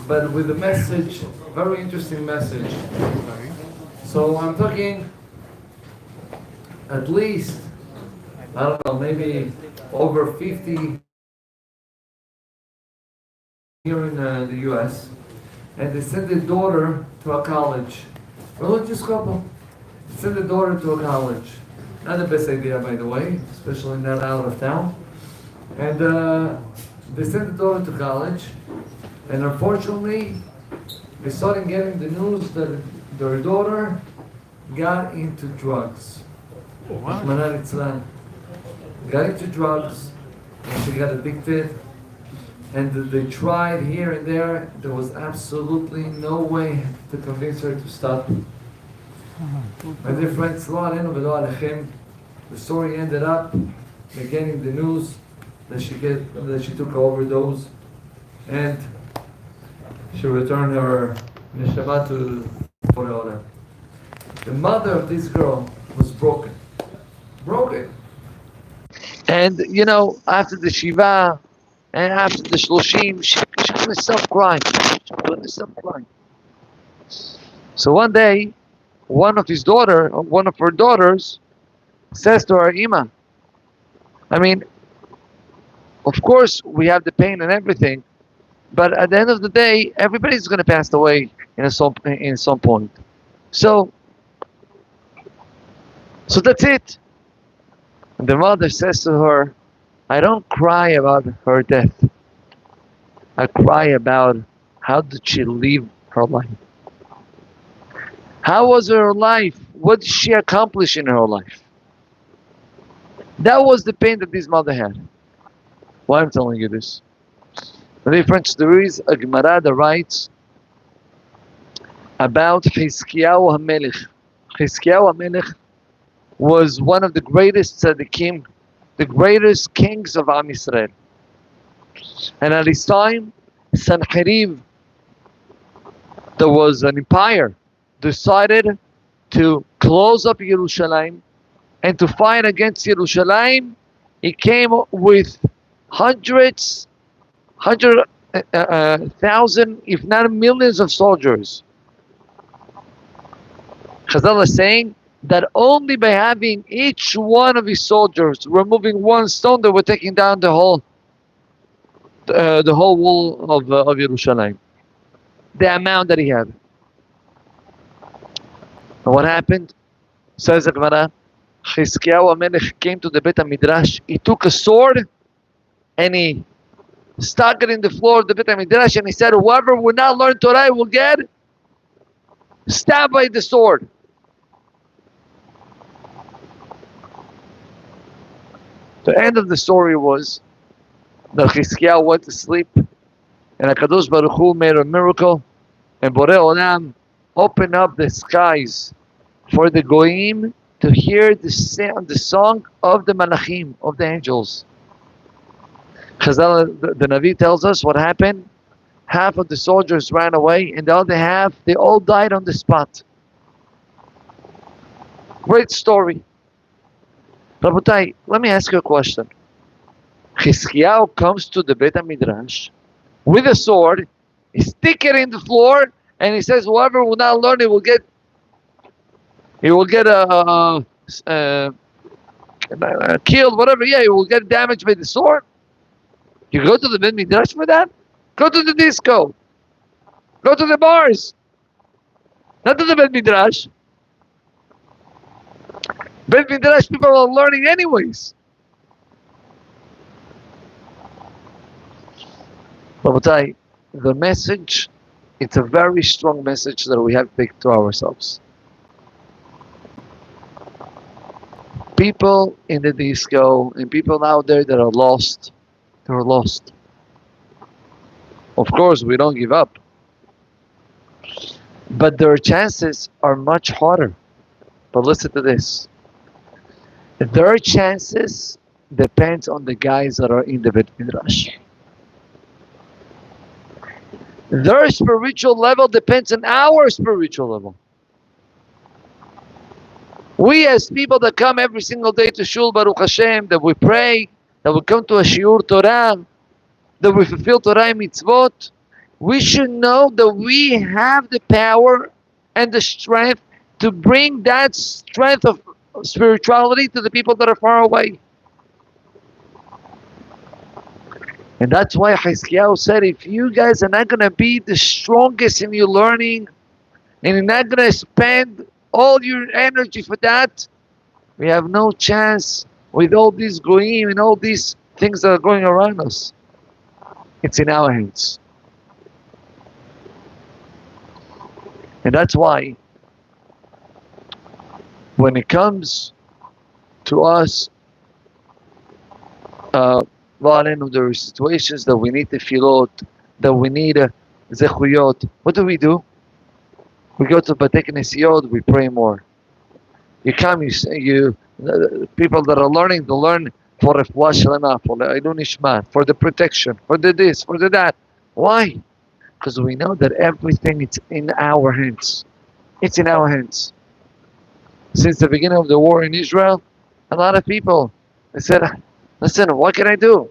but with a message, very interesting message. So I'm talking at least, I don't know, maybe over 50 here in the US, and they sent their daughter to a college. Religious couple. Send the daughter to a college. Not the best idea, by the way, especially not out of town. And they sent the daughter to college, and unfortunately, they started getting the news that their daughter got into drugs. Rahmanan Litzlan. Got into drugs, and she got addicted. And they tried here and there. There was absolutely no way to convince her to stop. My dear friends, the story ended up getting the news that she took an overdose, and she returned her neshama to Devora. The mother of this girl was broken. And after the Shiva and after the Shloshim, she couldn't stop crying. So one day, one of her daughters, says to her, Ima, I mean, of course we have the pain and everything, but at the end of the day, everybody's going to pass away in some point. So that's it. And the mother says to her, I don't cry about her death. I cry about how did she live her life. How was her life? What did she accomplish in her life? That was the pain that this mother had. Why I'm telling you this? My friends, there is a Gemara that writes about Chizkiyahu HaMelech. Chizkiyahu HaMelech was one of the greatest tzaddikim, the greatest kings of Am Yisrael. And at his time, Sancheriv, there was an empire, decided to close up Yerushalayim and to fight against Yerushalayim. He came with hundreds, 100,000, if not millions of soldiers. Chazal is saying that only by having each one of his soldiers removing one stone, they were taking down the whole wall of Yerushalayim. The amount that he had. And what happened? Says the Gemara, Chizkiyahu HaMelech came to the Beit HaMidrash. He took a sword and he stuck it in the floor of the Beit HaMidrash, and he said, whoever will not learn Torah will get stabbed by the sword. The end of the story was that Chizkiyahu went to sleep, and HaKadosh Baruch Hu made a miracle, and Borei Olam opened up the skies for the Goyim to hear the song of the Malachim, of the angels. Chazal, the Navi tells us what happened. Half of the soldiers ran away, and the other half, they all died on the spot. Great story. Rabotai, let me ask you a question. Chizkiyahu comes to the Beit HaMidrash with a sword, he stick it in the floor, and he says, whoever will not learn it will get killed, whatever. Yeah, he will get damaged by the sword. You go to the Beit Midrash for that? Go to the disco. Go to the bars. Not to the Beit Midrash. Beit Midrash people are learning anyways. Rabotai, the message, it's a very strong message that we have to take to ourselves. People in the disco and people out there that are lost, they're lost. Of course, we don't give up. But their chances are much harder. But listen to this. Their chances depends on the guys that are in the Beit Midrash. Their spiritual level depends on our spiritual level. We as people that come every single day to Shul, Baruch Hashem, that we pray, that we come to a Shiur Torah, that we fulfill Torah and mitzvot, We should know that we have the power and the strength to bring that strength of spirituality to the people that are far away. And that's why Hiskiyahu said, if you guys are not going to be the strongest in your learning, and you're not going to spend all your energy for that, we have no chance with all these goyim and all these things that are going around us. It's in our hands. And that's why when it comes to us, there are situations that we need tefillot, that we need zechuyot. What do? We go to Batei Knesiyot, we pray more. You come, people that are learning, they learn for refuah shlema, for le'ilun ishma, for the protection, for the this, for the that. Why? Because we know that everything is in our hands. It's in our hands. Since the beginning of the war in Israel, a lot of people, they said, listen, what can I do?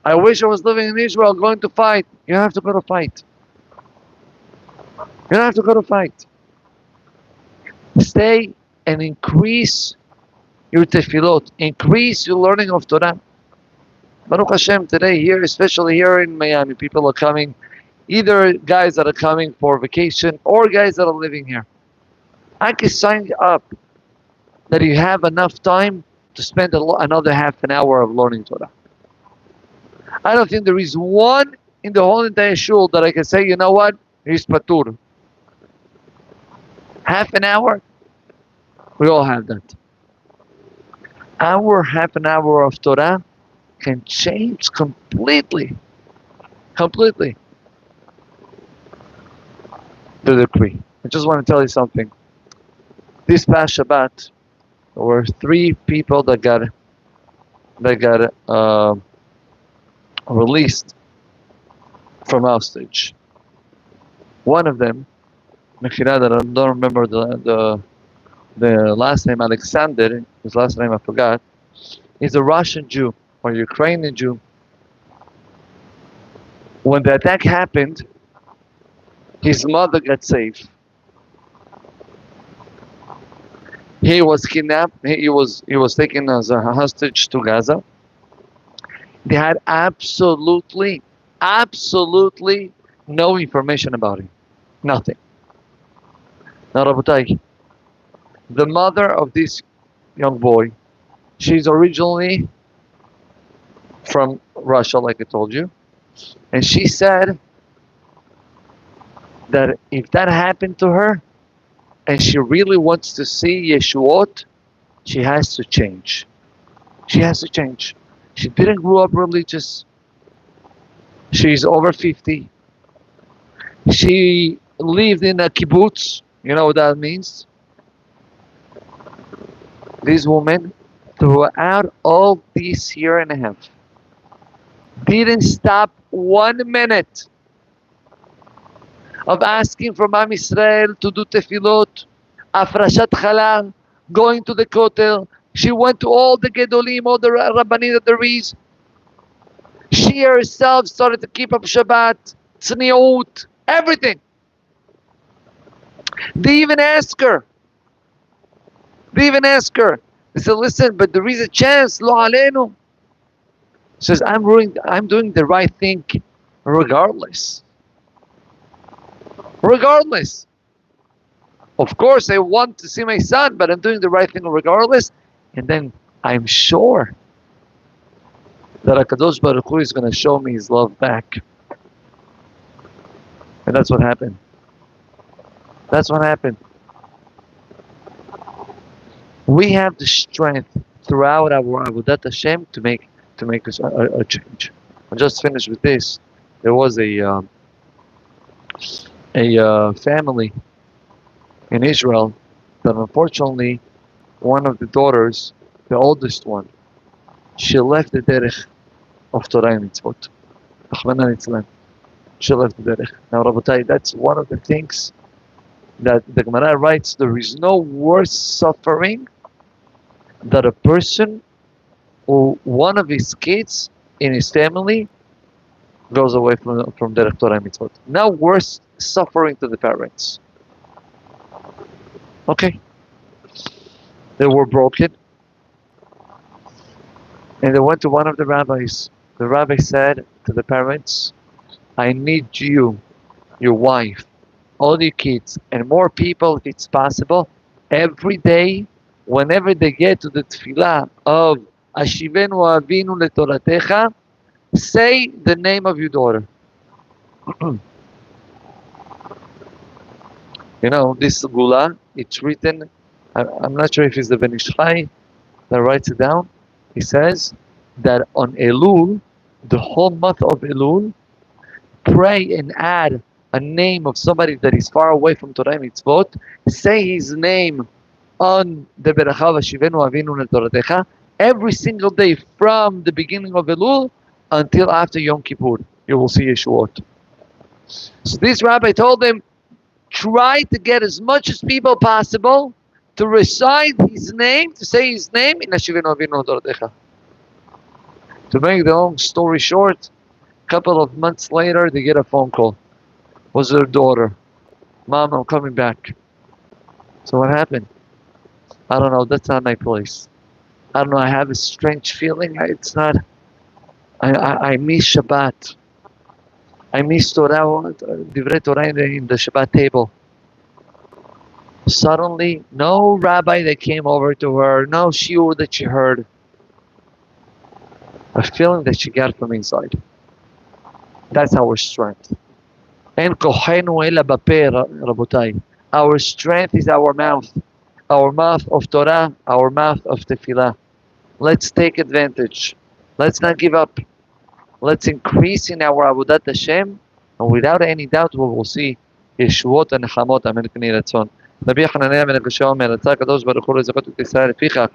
I wish I was living in Israel, going to fight. You have to go to fight. You have to go to fight. Stay and increase your tefillot. Increase your learning of Torah. Baruch Hashem, today here, especially here in Miami, people are coming, either guys that are coming for vacation or guys that are living here. I can sign you up that you have enough time to spend another half an hour of learning Torah. I don't think there is one in the whole entire shul that I can say, you know what, he's patur. Half an hour, we all have that. Our half an hour of Torah can change completely the decree. I just want to tell you something. This past Shabbat, there were 3 people that got released from hostage. One of them, Mechira, that I don't remember the last name, Alexander, his last name I forgot, is a Russian Jew or Ukrainian Jew. When the attack happened, his mother got saved. He was kidnapped. He was taken as a hostage to Gaza. They had absolutely no information about him. Nothing. Now, Rabotai, the mother of this young boy, she's originally from Russia, like I told you. And she said that if that happened to her, and she really wants to see Yeshuot, she has to change. She has to change. She didn't grow up religious. She's over 50. She lived in a kibbutz. You know what that means? This woman, throughout all this year and a half, didn't stop 1 minute of asking from Am Yisrael to do tefillot, afrashat chalal, going to the kotel. She went to all the gedolim, all the rabbanim that there is. She herself started to keep up Shabbat, tzniut, everything. They even ask her. They said, listen, but there is a chance, lo alenu. She says, I'm doing the right thing regardless. Regardless. Of course, I want to see my son, but I'm doing the right thing regardless. And then I'm sure that HaKadosh Baruch Hu is going to show me his love back. And that's what happened. That's what happened. We have the strength throughout our Avodat Hashem to make us a change. I'll just finish with this. There was a family in Israel that unfortunately one of the daughters, the oldest one, she left the derech of Torah and Mitzvot. She left the derech. Now, Rabotai, that's one of the things that the Gemara writes, there is no worse suffering that a person or one of his kids in his family goes away from the Torah mitzvot. Now worse suffering to the parents. Okay. They were broken. And they went to one of the rabbis. The rabbi said to the parents, I need you, your wife, all your kids, and more people if it's possible, every day, whenever they get to the tefillah of Ashivenu Avinu Letoratecha, say the name of your daughter. You know, this gula, it's written, I'm not sure if it's the Ben Ish Chai that writes it down. He says that on Elul, the whole month of Elul, pray and add a name of somebody that is far away from Torah mitzvot, say his name on the Beracha Vashivenu Avinu Letoratecha every single day from the beginning of Elul until after Yom Kippur. You will see Yeshuot. So this rabbi told them, try to get as much as people possible to recite his name, to say his name in Ashivenu Avinu Letoratecha. To make the long story short, a couple of months later, they get a phone call. Was their daughter. Mom, I'm coming back. So what happened? I don't know. That's not my place. I don't know. I have a strange feeling. It's not. I miss Shabbat. I miss Torah, Divrei Torah in the Shabbat table. Suddenly, no rabbi that came over to her, no shiur that she heard. A feeling that she got from inside. That's our strength. En kochenu ela bapeh, rabotai. Our strength is our mouth of Torah, our mouth of tefillah. Let's take advantage. Let's not give up. Let's increase in our avodat Hashem, and without any doubt, we will see Yeshuot and Nechamot. Amen. Rabbi Hananel ben Akashah אומר, רצה הקדוש ברוך הוא לזכות את ישראל לפיכך